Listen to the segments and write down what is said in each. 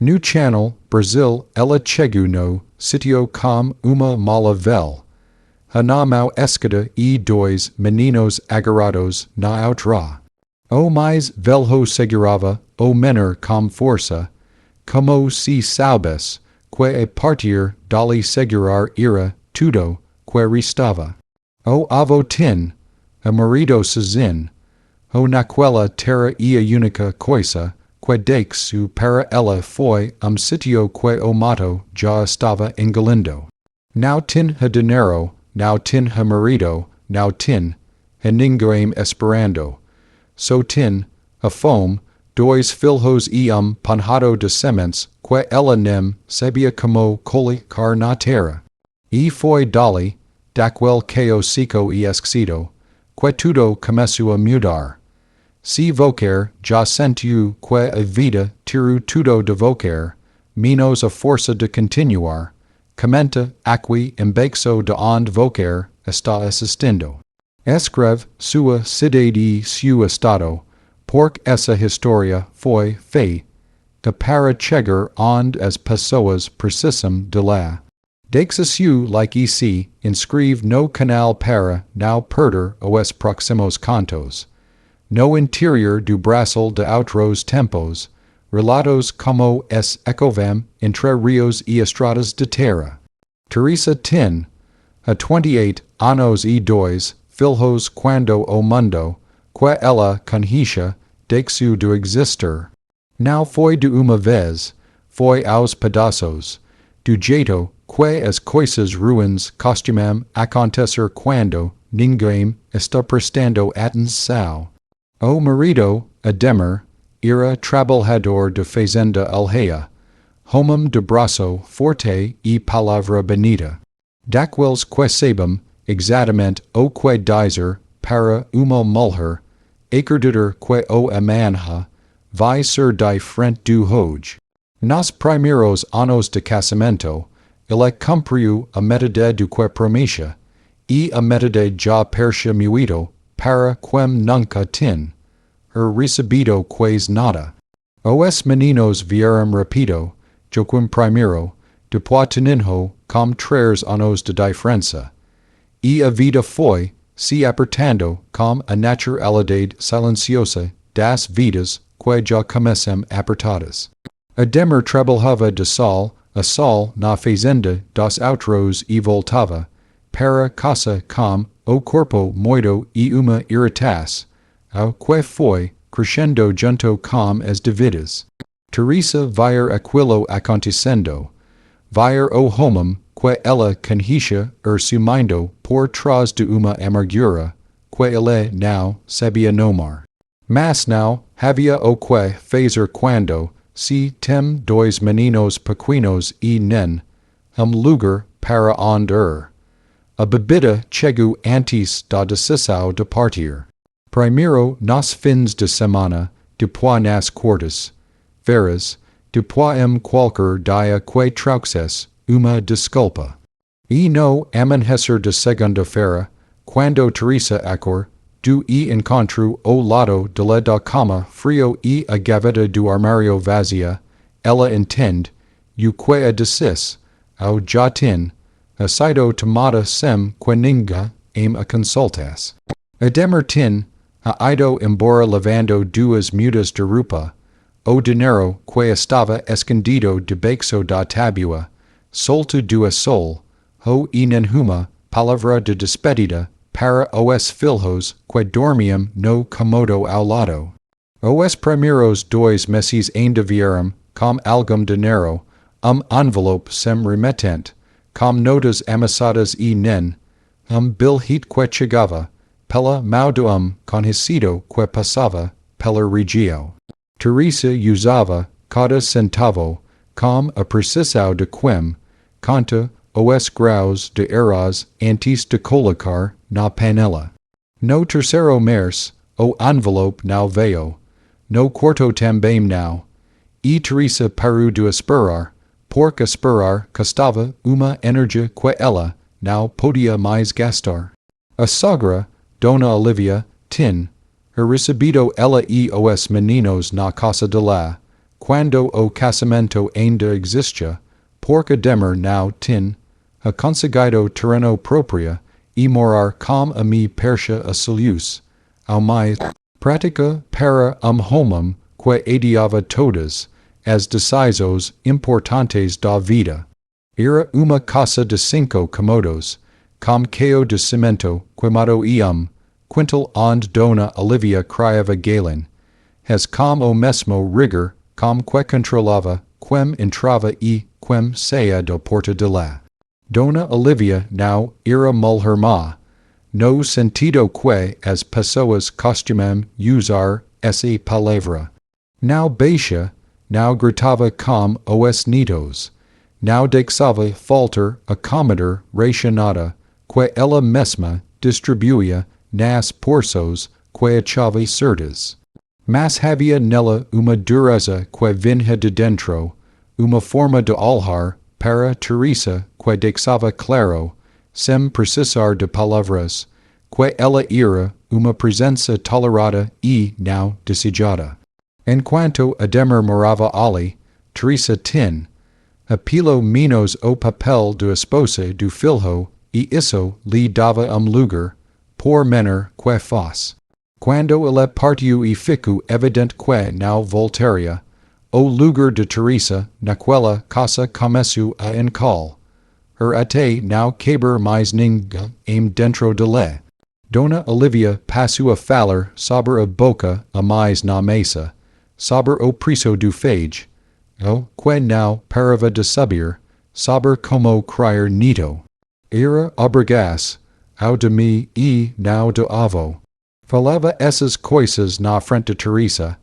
New channel, Brazil, Ela chegou no sítio com uma mala velha. Hanamau escada e dois meninos agarrados na outra. O mais velho segurava o menor com força, como se soubesse que a partir dali segurar era tudo que restava. O avô tin, a marido sozinho, o naquela terra e a única coisa que deixou para ela foi sítio que o mato já estava engolindo. Não tin ha dinheiro, não tin ha marido, não tin ha ninguém esperando. So tin, a fome, dois filhos e punhado de sementes que ela nem sabia como colocar na terra. E foi dali, daquele que o seco e esquecido, que tudo começou a mudar. Se voquer já sentiu que a vida tirou tudo de voquer, menos a força de continuar, comenta aqui embaixo de onde voquer está assistindo. Escreve sua cidade e seu estado, porque essa história foi feita para chegar onde as pessoas precisam de lá. Deixa-se like e se inscreve no canal para não perder os próximos cantos. No interior do Brasil de outros tempos, relatos como es ecovem entre rios e estradas de terra. Teresa tin, a 28 anos e dois filhos quando o mundo, que ela conhecia, deixou de existir. Não foi de uma vez, foi aos pedaços, do jeito que as coisas ruins costumam acontecer quando ninguém está prestando atenção. O marido, Ademar, era trabalhador de fazenda alheia, homem de braço forte e palavra bonita. Daqueles que sabem exatamente o que dizer para uma mulher, acreditar que o amanhã vai ser diferente do hoje. Nos primeiros anos de casamento, ele cumpriu a metade do que prometia, e a metade já percebido para quem nunca tin recebido quase nada. Os meninos vieram rápido, Joaquim primeiro, depois tenindo com 3 anos de diferença. E a vida foi se apertando com a naturalidade silenciosa das vidas que já começam apertadas. Ademar trabalhava de sol a sol na fazenda dos outros e voltava para casa com o corpo moído e uma irritação, ao que foi crescendo junto com as dívidas. Teresa vir aquilo acontecendo, vir o homem que ela conhecia sumindo por trás de uma amargura que ele não sabia nomar. Mas não havia o que fazer quando se tem 2 meninos pequenos e nem lugar para onde ir. A bebida chegou antes da decisão de partir. Primeiro nos fins de semana, depois nas quartas, feiras, depois qualquer dia que trouxesse uma desculpa. E no amanhecer de segunda-feira, quando Teresa acor, do encontro ao lado de la da cama frio e a gaveta do armário vazia, ela entende, o que a dessis, ao jatin, a sido tomada sem que ninguém a consultasse. Ademar tin, a ido embora levando 2 mudas de roupa, o dinheiro que estava escondido debaixo da tábua, solto do sol, ho e nenhuma palavra de despedida para os filhos que dormiam no comodo ao lado. Os primeiros 2 meses ainda vieram, com algum dinheiro, envelope sem remetente, com notas amassadas e nem, bilhete que chegava, pela mão do conhecido que passava pela região. Teresa usava cada centavo, com a precisão de quem, conta os graus de erros antes de colocar na panela. No terceiro mês, o envelope não veio, no quarto também não, e Teresa parou de esperar, porque esperar custava uma energia que ela não podia mais gastar. A sogra, Dona Olivia, tin, recebido ela e os meninos na casa de lá, quando o casamento ainda existe, porque demer now tin, a conseguido terreno propria, e morar com a mi persia a solius, ao mais pratica para homem que adiava todas, as decisões importantes da vida. Era uma casa de 5 comodos, com caio de cimento, queimado quintal onde dona Olivia criava galen, has com o mesmo rigor, com que controlava, quem entrava e quem saia da porta de lá. Dona Olivia now era mulher má, no sentido que as pessoas costumam usar essa palavra. Now baixa, now gritava com os nitos, now deixava faltar a comida racionada, que ela mesma distribuía nas porções que achava certas. Mas havia nela uma dureza que vinha de dentro, uma forma de olhar para Teresa que deixava claro, sem precisar de palavras, que ela era uma presença tolerada e não desejada. Enquanto Ademar morava ali, Teresa tin, a pelo menos o papel de esposa do filho, e isso lhe dava lugar, por menor que fosse. Quando ela partiu e ficou evidente que não voltaria, o lugar de Teresa naquela casa começou a encal. Até não caber mais ninguém dentro de lá. Dona Olivia passou a falar sobre a boca a mais na mesa, sobre o preço do feijão, o que não parava de subir, sobre como criar nito. Era obrigado, ao de mim e não do avô. Falava essas coisas na frente de Teresa,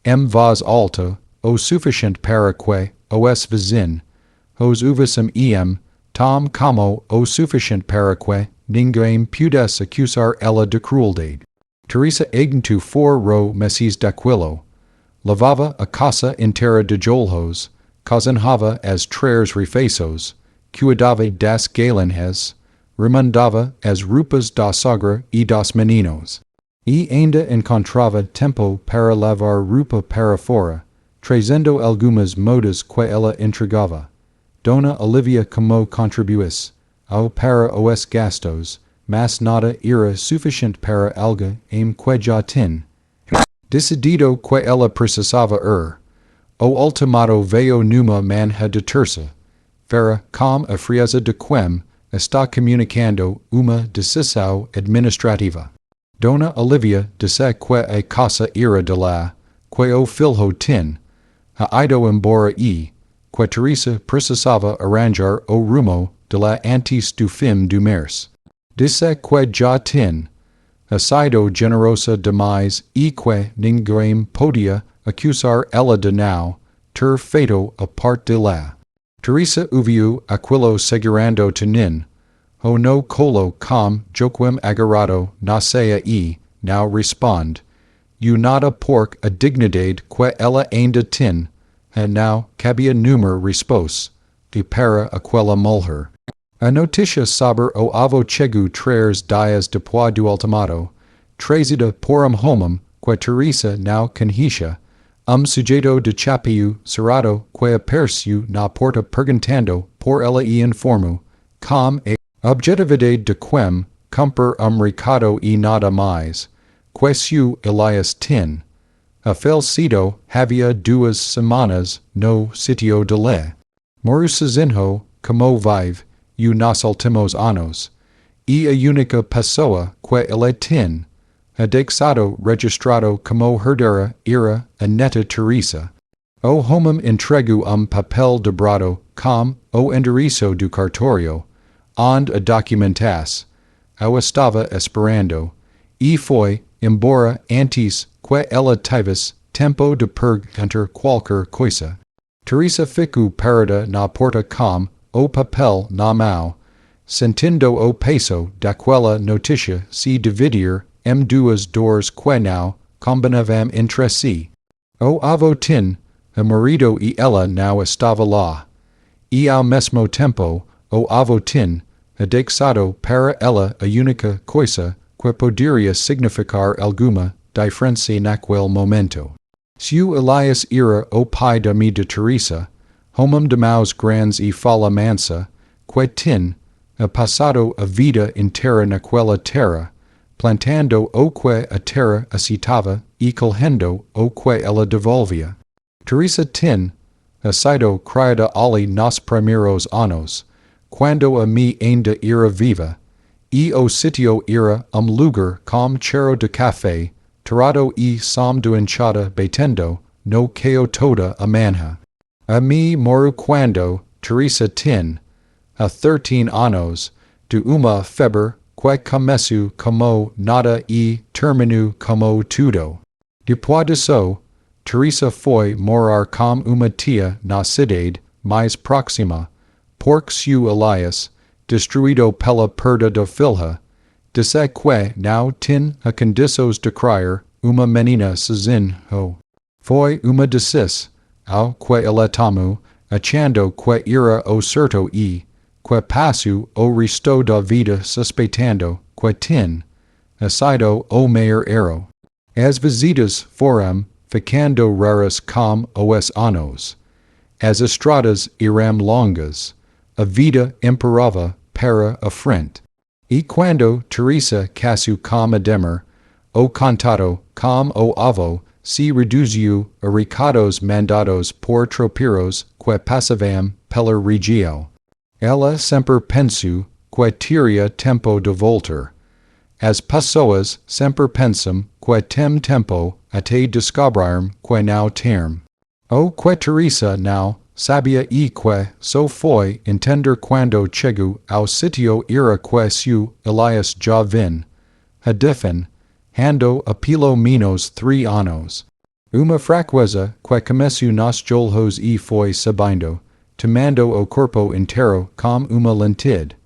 em voz alta, o suficiente para que os vizinhos, os ouvissem tom como o suficiente para que ninguém pudesse acusar ela de crueldade. Teresa aguentou ro meses daquilo, lavava a casa inteira de joelhos, cozinhava as 3 refeições, cuidava das galinhas, remandava as roupas da sogra e dos meninos. E ainda encontrava tempo para lavar roupa para fora, trazendo algumas modas que ela entregava. Dona Olivia como contribuis, ao para os gastos, mas nada era suficiente para alguém que já tin. Decidido que ela precisava o ultimato veio numa manhã de terça, feira com a frieza de quem está comunicando uma decisão administrativa. Dona Olivia disse que a casa era de lá, que o filho tin, ha ido embora e, que Teresa precisava arranjar o rumo de lá antes do fim do mês. Disse que já tin, ha sido generosa demais e que ninguém podia acusar ela de não ter feito a parte de lá. Teresa ouviu aquilo segurando tenin, o no colo com Joaquim agarrado na ceia e, não responde, nada por a dignidade que ela ainda tin, não cabia número resposta, e para aquela mulher. A notícia sobre o avô chegou 3 dias depois do ultimato, trazida por homem que Teresa não conhecia, sujeito de chapéu cerrado que apareceu na porta perguntando por ela e informou, com a objetividade de quem comprar recado e nada mais, que seu Elias tin. A falecido havia 2 semanas no sítio de lá. Morreu sozinho, como vive, nos últimos anos, e a única pessoa que ele tin, a deixado registrado como herdeira era a neta Teresa. O homem entregou papel dobrado com o endereço do cartório, onde a documentasse, eu estava esperando, e foi, embora antes que ela tivesse tempo de perguntar qualquer coisa. Teresa ficou parada na porta com o papel na mão, sentindo o peso daquela notícia se dividir em 2 dores que não combinavam entre si. O avô tin, a marido e ela não estava lá, e ao mesmo tempo, o avô tin, a deixado para ela a única coisa que poderia significar alguma diferença naquele momento. Seu Elias ira o pai da mi de Teresa, homem de maus grandes e fala mansa, que tin, a passado a vida inteira naquela terra, plantando o que a terra aceitava e colhendo o que ela devolvia. Teresa tin, a sido criada ali nos primeiros anos, quando a mi ainda era viva, e o sítio era lugar com cheiro de café, tirado e som do enxada batendo, no que toda a manhã. A mi moru quando, Teresa tin, a 13 anos, de uma febre, que começo como nada e termino como tudo. Depois disso, Teresa foi morar com uma tia na cidade mais próxima, porque seu Elias, destruído pela perda da filha, disse que não tinha a condições de criar uma menina sozinho. Foi uma desses, ao que ela tomou, achando que era o certo e, que passou o resto da vida suspeitando que tinha sido o maior erro. As visitas foram ficando raras com os anos. As estradas eram longas. A vida imperava para a frente. E quando Teresa casou com Ademar, o contato com o avô se reduziu a recados mandados por tropeiros que passavam pela região. Ela sempre pensou que teria tempo de voltar. As pessoas sempre pensam que tem tempo até descobrirem que não tem. O que Teresa não sabia e que só foi entender quando chegou ao sítio era que seu Elias já vinha, ando a pelo menos 3 anos. Uma fraqueza que começou nos olhos e foi subindo, tomando o corpo inteiro como uma lentidão.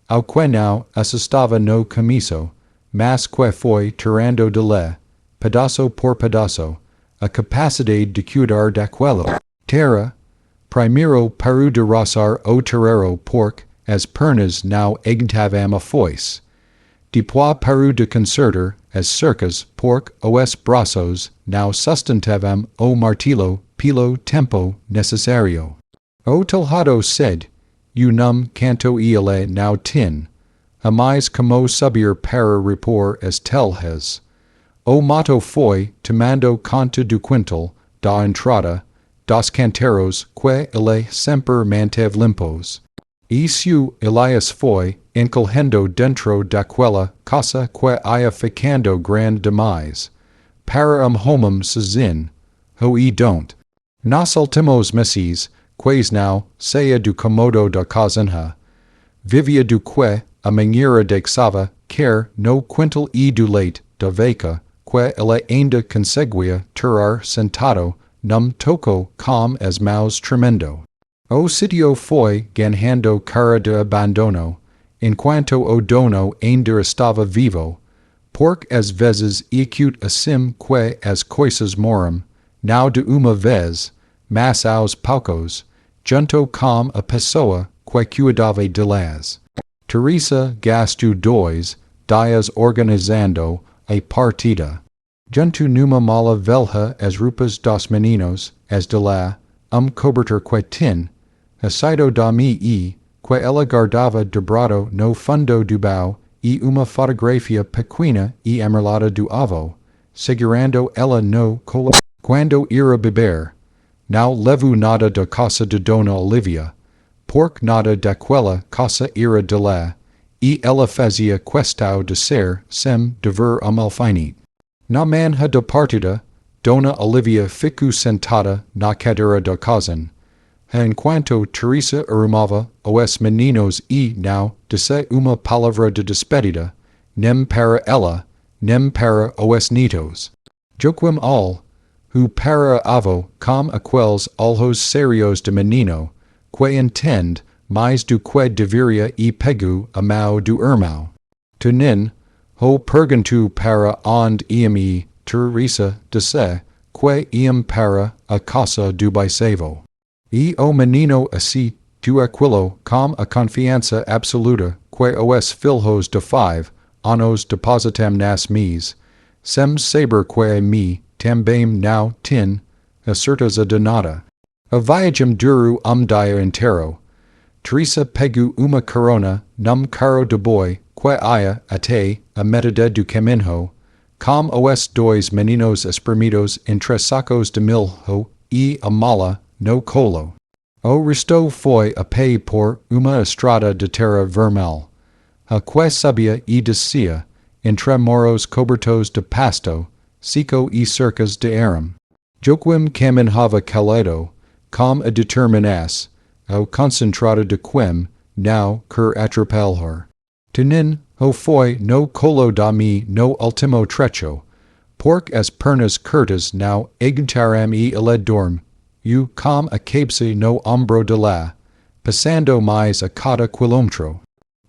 Ao que não assustava no começo, mas que foi tirando de lá, pedaço por pedaço, a capacidade de cuidar daquilo. Terra, primeiro parou de roçar o terreiro porque as pernas não aguentavam a foice. Depois parou de consertar as cercas porque os braços não sustentavam o martelo pelo tempo necessário. O telhado cede, não canto e ele não tin, a mais como subir para repor as telhas. O mato foi tomando conta do quintal, da entrada, dos canteros que ele sempre manteve limpos. E seu Elias foi encolhendo dentro daquela casa que ia ficando grande demais, para homem sozinho, e don't. Nos últimos meses, quais não saia do comodo da cozinha, vivia do que a maneira deixava quer no quintal e do leite da vaca, que ele ainda conseguia tirar sentado num tocou com as mãos tremendo. O sítio foi ganhando cara de abandono, enquanto o dono ainda estava vivo, porque às vezes acute assim que as coisas moram, não de uma vez, mas aos poucos, junto com a pessoa que cuidava delas. Teresa gastou 2 dias organizando a partida. Junto numa mala velha as roupas dos meninos, as de lá, cobertor que tinha, saído da mi e, que ela guardava dobrado no fundo do baú, e uma fotografia pequena e amarelada do avô, segurando ela no colo. Quando era beber, não levou nada da casa de Dona Olivia, porque nada daquela casa era de lá, e ela fazia questão de ser sem dever alfinete. Na manhã da partida, Dona Olivia ficou sentada na cadeira da cozinha, enquanto Teresa arrumava os meninos e não disse uma palavra de despedida, nem para ela, nem para os netos. Joaquim o para avô com aqueles olhos sérios de menino, que entende mais do que deveria e pegou a mão do irmão. Tunin, perguntou para onde iam e Teresa disse que iam para a casa do bisavô. E o menino assistiu aquilo com a confiança absoluta que os filhos de 5 anos depositam nas mis, sem saber que me também now tin, acertas de nada. A viagem duro dia inteiro. Teresa pegu uma corona, num caro de boi, que ia até a metade do caminho, com os dois meninos espremidos entre sacos de milho e a mala no colo. O resto foi a pé por uma estrada de terra vermelha, a que subia e descia, entre moros cobertos de pasto, seco e cercas de arame. Joaquim caminhava calado, com a determinação, o concentrado de quem, não quer atrapalhar. Tenin, o foi no colo da mi no ultimo trecho, porque as pernas curtas não aguentaram e ele dorme, e com a cabeça no ombro de lá, passando mais a cada quilômetro.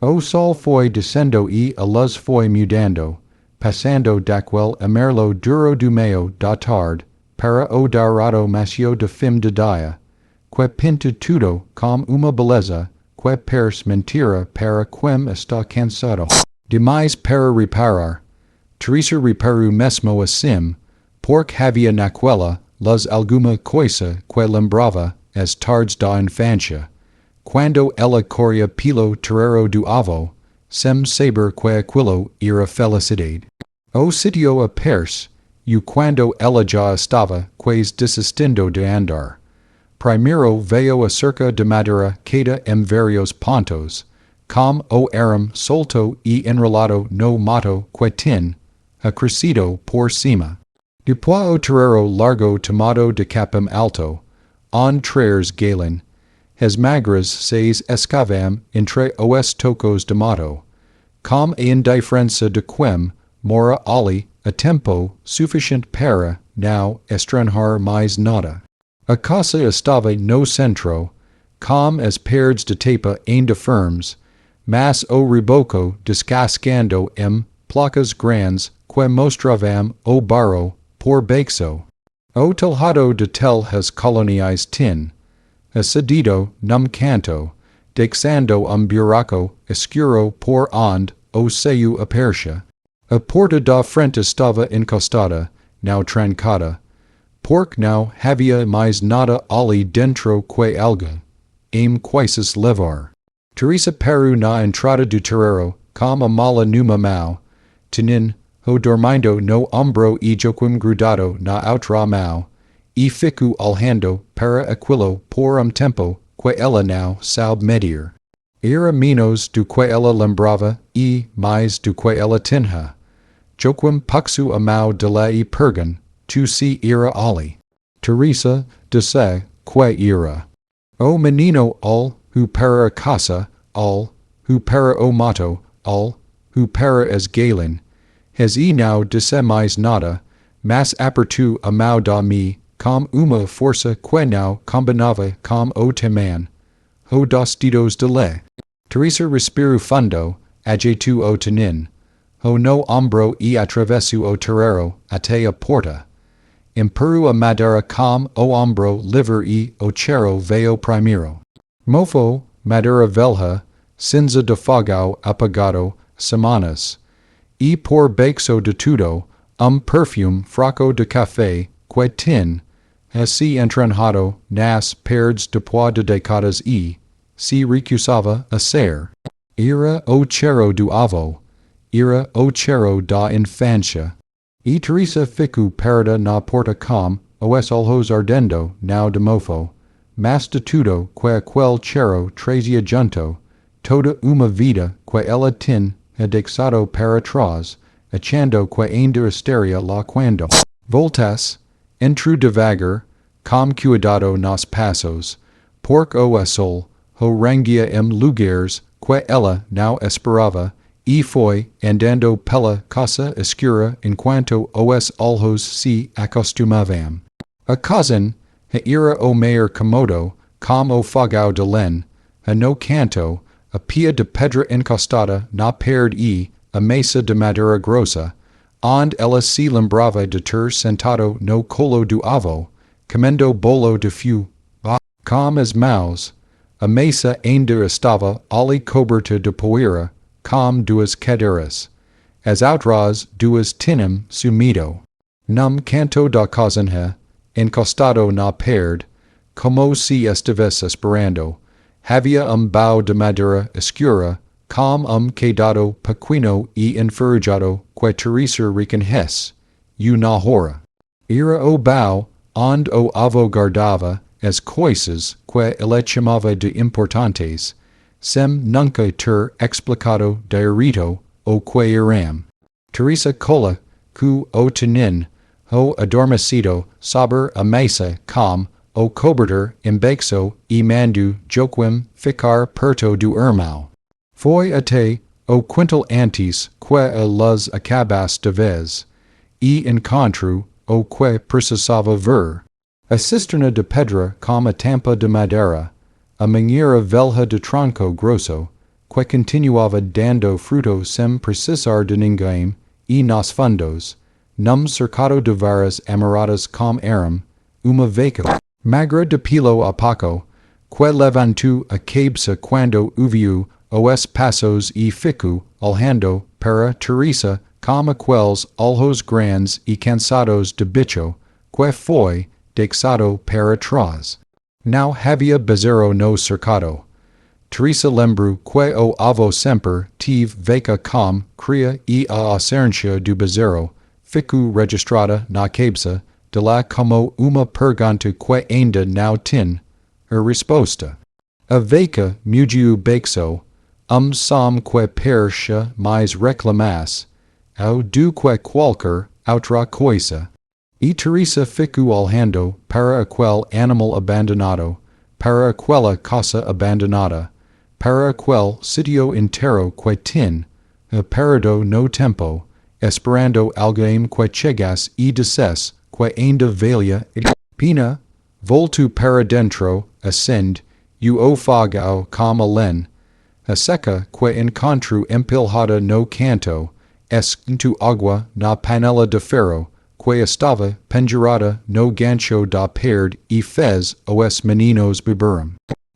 O sol foi descendo e a luz foi mudando, passando daquele amarelo duro do meio da tarde, para o dourado macio de fim de dia, que pinta tudo com uma beleza, que parece mentira para quem está cansado. Demais para reparar. Teresa reparou mesmo assim, porque havia naquela luz alguma coisa que lembrava as tardes da infância, quando ela corria pelo terreiro do avô, sem saber que aquilo era felicidade. O sítio aperce, e quando ela já estava quase desistindo de andar. Primeiro veio a cerca de madeira queda em vários pontos, com o arame solto e enrolado no mato que tin, acrescido por cima. Depois o terreiro largo tomado de capim alto, on traers galen, as magras seis escavam entre os tocos de mato, com a indiferença de quem mora ali a tempo suficiente para não estranhar mais nada. A casa estava no centro, com as paredes de tapa ainda firmes, mas o reboco descascando em placas grandes que mostravam o barro por baixo. O telhado de telhas coloniais tin, acedido num canto, deixando buraco escuro por onde o seio apercha. A porta da frente estava encostada, não trancada, porque não havia mais nada ali dentro que alguém quisesse levar. Teresa parou na entrada do terreiro, com a mala numa mão, tenin o dormindo no ombro e Joaquim grudado na outra mão, e ficou olhando para aquilo por tempo que ela não sabe medir. Era menos do que ela lembrava e mais do que ela tinha. Joaquim puxou a mão de lá e perguntou, tu se era ali. Teresa disse que era. O menino who para a casa, who para o mato, who para as galen, has não disse mais nada, mas apertou a mão da mi, com uma força que não combinava com o tamanho, o dos dedos de lá. Teresa respirou fundo, ajeitou o tenin, o no ombro e atravessou o terreiro até a porta. Empurrou a madeira com o ombro livre e o cheiro veio primeiro. Mofo, madeira velha, cinza de fogo apagado, semanas. E por baixo de tudo, perfume fraco de café, que tin, se entranhado nas paredes depois de décadas e se recusava a ser. Era o cheiro do avô, era o cheiro da infância. E Teresa ficou parada na porta com os olhos ardendo não de mofo, mas de tudo que aquele cheiro trazia junto, toda uma vida que ela tinha deixado para trás, achando que ainda estaria lá quando voltasse, entrou devagar, com cuidado nos passos, porque o sol rangia em lugares que ela não esperava, e foi andando pela casa escura enquanto os olhos se acostumavam. A casa era o maior cômodo, com o fogão de lenha, no canto, a pia de pedra encostada na parede e a mesa de madeira grossa, onde ela se lembrava de ter sentado no colo do avô, comendo bolo de fio, com as mãos. A mesa ainda estava ali coberta de poeira, com duas cadeiras. As outras duas tinham sumido. Num canto da cosenha, encostado na pared, como si estives esperando, havia bao de madera escura, com quedado pequeno e enferrujado que Teresa reconhece, na hora. Era o bao, onde o avô guardava as coisas que ele chamava de importantes, sem nunca ter explicado direito o que eram. Teresa cola, que o tenin, o adormecido sobre a mesa com o cobertor embaixo e mando Joaquim ficar perto do irmão. Foi até o quintal antes que elas acabasse de vez, e encontro o que precisava ver. A cisterna de pedra com a tampa de madeira, a mangueira velha de tronco grosso, que continuava dando fruto sem precisar de ninguém, e nos fundos, num cercado de varas amarradas com eram, uma vaca magra de pelo a paco, que levantou a cabeça quando ouviu os passos e ficou olhando para Teresa com aqueles olhos grandes e cansados de bicho, que foi deixado para trás. Não havia bezerro no cercado. Teresa lembrou que o avô sempre teve vaca com cria e a ausência do bezerro ficou registrada na cabeça de lá como uma pergunta que ainda não tinha a resposta. A vaca mugiu baixo, som que percha mais reclamasse, ou do que qualquer outra coisa. E Teresa ficou olhando para aquele animal abandonado, para aquela casa abandonada, para aquele sítio inteiro que tinha perdido no tempo, esperando alguém que chegasse e dissesse que ainda valia a pena. Voltou para dentro, acende, e o fogão com a lenha. A seca que encontrou empilhada no canto, esquentou água na panela de ferro, que estava pendurada no gancho da parede e fez os meninos beberem.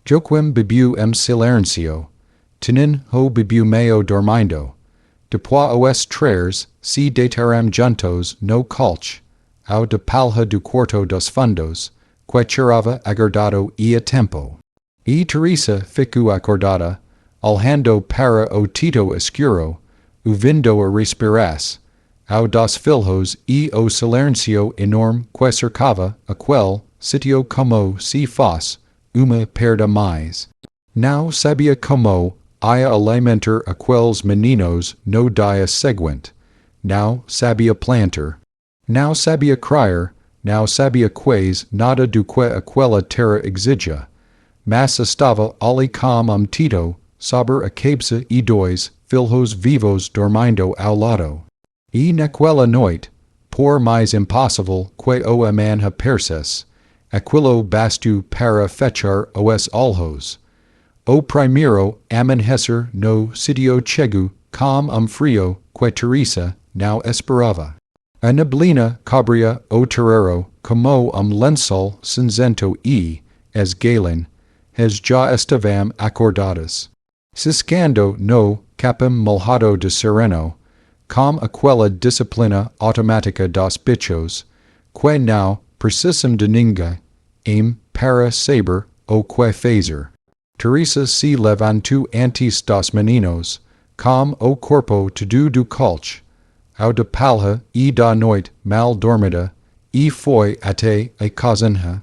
Joaquim bebeu silêncio. Tenin o bebeu meio dormindo. Depois os três se deitaram juntos no colche, ao de palha do quarto dos fundos, que cheirava aguardado e a tempo. E Teresa ficou acordada, olhando para o teto escuro, ouvindo a respirar, ao dos filhos e o silêncio enorme que cercava aquele sítio como se fosse uma perda mais. Não sabia como ia alimentar aqueles meninos no dia seguinte. Não sabia plantar. Não sabia criar. Não sabia quase nada do que aquela terra exigia. Mas estava ali com tito sobre a cabeça e dois filhos vivos dormindo ao lado. E naquela noite, por mais impossível que o man parecesse, aquilo bastou para fechar os olhos. O primeiro amanhecer no sítio chegou com frio que Teresa não esperava. A neblina cobria o terreiro como lençol cinzento e, as galen, já estavam acordadas. Ciscando no capim molhado de sereno, com aquela disciplina automática dos bichos, que não precisam de ninguém para saber o que fazer. Teresa se levantou antes dos meninos, com o corpo todo do colche, ao de palha e da noite mal dormida, e foi até a cozinha.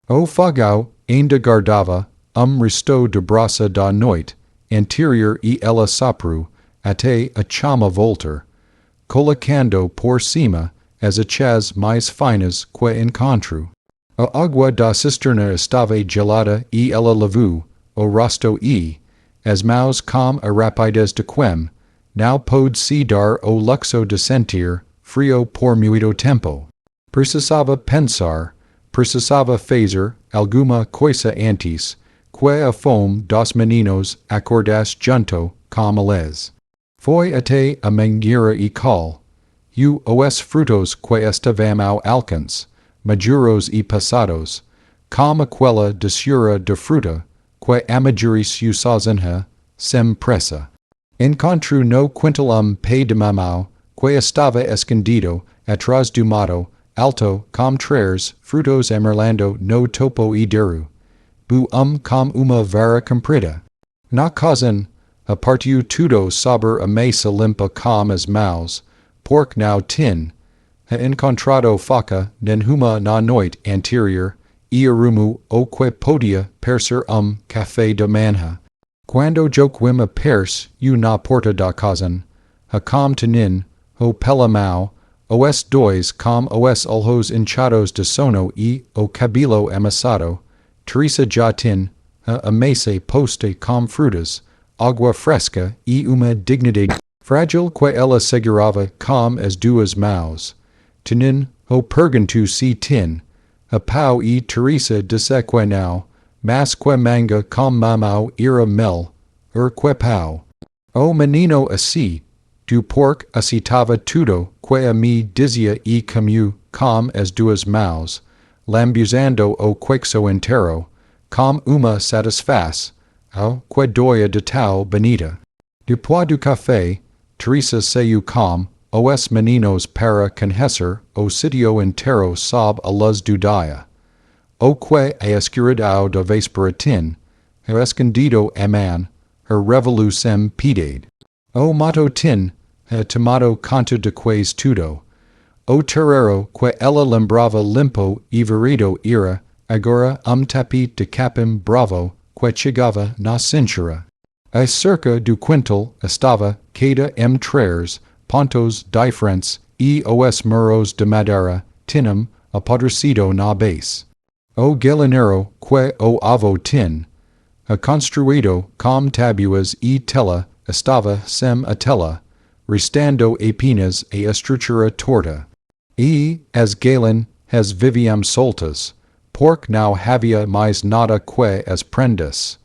O fogão ainda guardava resto de brasa da noite anterior e ela soprou até a chama voltar, colocando por cima as achas mais finas que encontrou. A água da cisterna estava gelada e ela lavou o rosto e, as mãos com a rapidez de quem não pôde se dar o luxo de sentir frio por muito tempo. Precisava pensar, precisava fazer alguma coisa antes que a fome dos meninos acordasse junto com eles. Foi até a mangueira e cal, e os frutos que estavam ao alcance, maduros e passados, com aquela doçura de fruta que amadurece sozinha, sem pressa. Encontrou no quintal pé de mamão que estava escondido atrás do mato alto, com traers, frutos emerlando no topo ideru. Bu com uma vara comprida. Na causan, a partiu tudo saber a mesa limpa com as mãos, pork now tin, ha encontrado faca, nenhuma na noite anterior, e arumo o que podia perser café de manhã. Quando joquim a pers, na porta da causan, ha com tenin, o pela mão, os dois com os olhos hinchados de sono e o cabelo amassado, Teresa já tin, a mesa poste com frutas, água fresca e uma dignidade frágil que ela segurava com as duas mãos. Tenin, o pergunto se tin, a pau e Teresa disse que não, mas que manga com mamau ira mel, que pau. O menino assim, do porco aceitava tudo que a me dizia e comeu com as duas mãos, lambuzando o queixo inteiro, com uma satisfaz, ao que doia de tal bonita. Depois do café, Teresa saiu com os meninos para conhecer o sítio inteiro sob a luz do dia. O que a escuridão da véspera tin, o escondido aman, a revolução pedade. O mato tin, a tomado conta de quais tudo. O terreiro que ela lembrava limpo e varido era, agora tapete de capim bravo que chegava na cintura. A cerca do quintal estava cada traers, pontos diferentes e os muros de madeira tinham apodrecido na base. O galinheiro que o avô tin, a construído com tabuas e tela, estava sem a tela, restando apenas a estrutura torta. E, as galen, as viviam soltas, pork não havia mais nada que as prendas.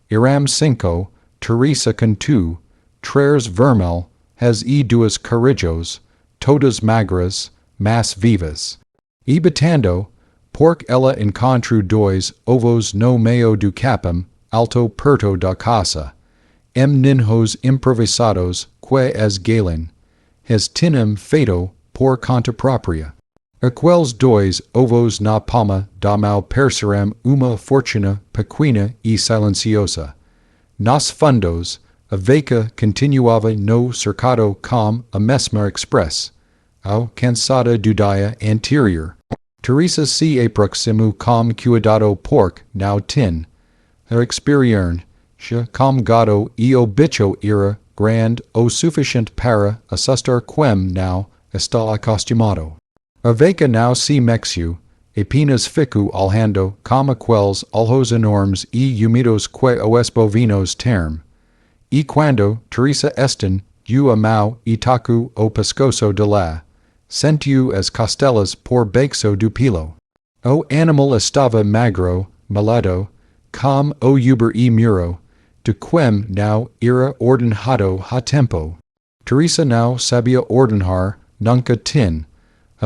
Iram cinco, Teresa contou, traers vermel, as e duas carijos, todas magras, mas vivas. E batendo, pork ela encontrou dois ovos no meio do capim, alto perto da casa. Ninhos improvisados que as galen, as tinham feito por conta própria. Aqueles dois ovos na palma da mão perceram uma fortuna pequena e silenciosa. Nos fundos, a vaca continuava no cercado com a mesma express, ao cansada do dia anterior. Teresa se aproximou com cuidado pork now tin, a experiência com gado e o bicho era grande o suficiente para assustar quem não está acostumado. A vaca não se mexeu, apenas ficou olhando com aqueles olhos enormes e úmidos que os bovinos têm. E quando Teresa deu a mão e tocou o pescoço de lá, sentiu as costelas por baixo do pelo. O animal estava magro, malado, com o uber e muro, de quem não era ordenado há tempo. Teresa não sabia ordenar, nunca tin,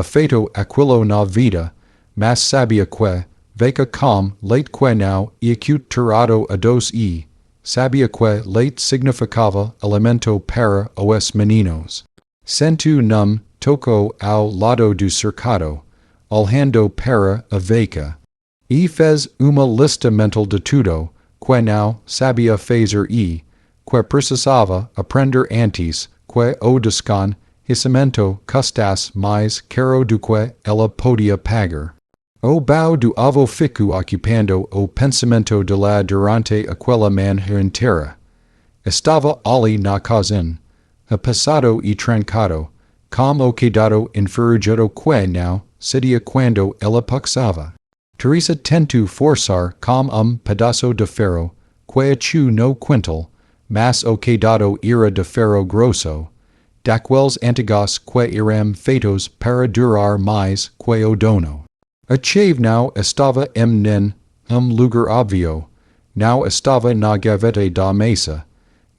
feito aquilo na vida, mas sabia que, vaca com leite que não e tirado a dos e, sabia que leite significava alimento para os meninos. Sentiu tocou ao lado do cercado, olhando para a vaca. E fez uma lista mental de tudo, que não sabia fazer e, que precisava aprender antes, que o desconhecimento custasse mais caro do que ela podia pagar. O bao do avô ficou ocupando o pensamento de lá durante aquela manhã inteira. Estava ali na cozinha, passado e trancado, com o cuidado enferrujado que não seria quando ela passava. Teresa tentou forçar com pedaço de ferro, que achou no quintal, mas o cuidado era de ferro grosso, daqueles antigos que eram feitos para durar mais que o dono. A chave não estava nem lugar óbvio, não estava na gaveta da mesa,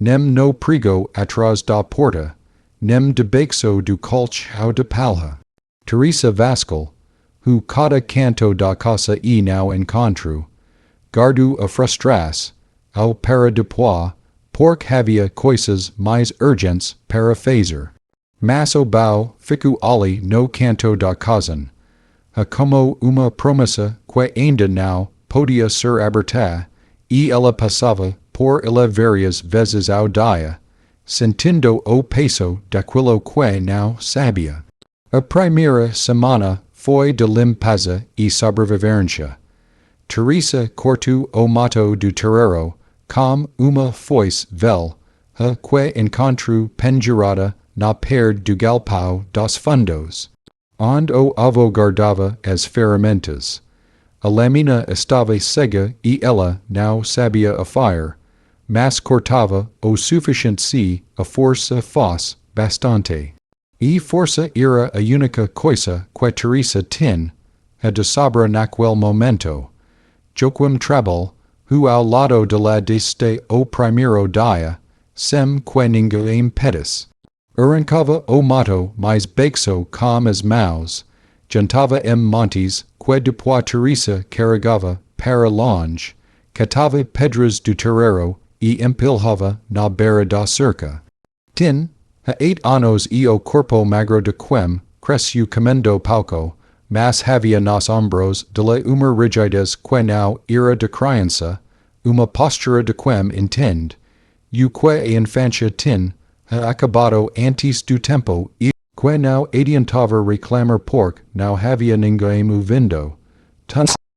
nem no prego atrás da porta, nem debaixo do colchão de palha. Teresa Vascal, who cada canto da casa e não encontrou, guardou a frustrar-se, ao para depois, porque havia coisas mais urgentes para fazer. Mas o bao ficou ali no canto da casa, a como uma promessa que ainda não podia ser aberta, e ela passava por ela várias vezes ao dia, sentindo o peso daquilo que não sabia. A primeira semana foi de limpeza e sobrevivência. Teresa cortou o mato do terreiro com uma foice velha que encontrou pendurada na parte do galpão dos fundos, onde o avô guardava as ferramentas. A lâmina estava cega e ela não sabia afiar, mas cortava o suficiente se a força fosse bastante. E força era a única coisa que Teresa tinha de sobra naquele momento. Joaquim Trebel, who ao lado de la deste o primeiro dia, sem que ninguém pedisse, arrancava o mato mais baixo com as mãos, jantava montes que depois Teresa carregava para longe, catava pedras do terreiro e empilhava na beira da cerca. Tin, há 8 anos e o corpo magro de Quem cresceu comendo pouco, mas havia nos ombros de la uma rigidez que não era de criança, uma postura de Quem entende, e que a infância tinha acabado antes do tempo e que não adiantava reclamar porque não havia ninguém ouvindo.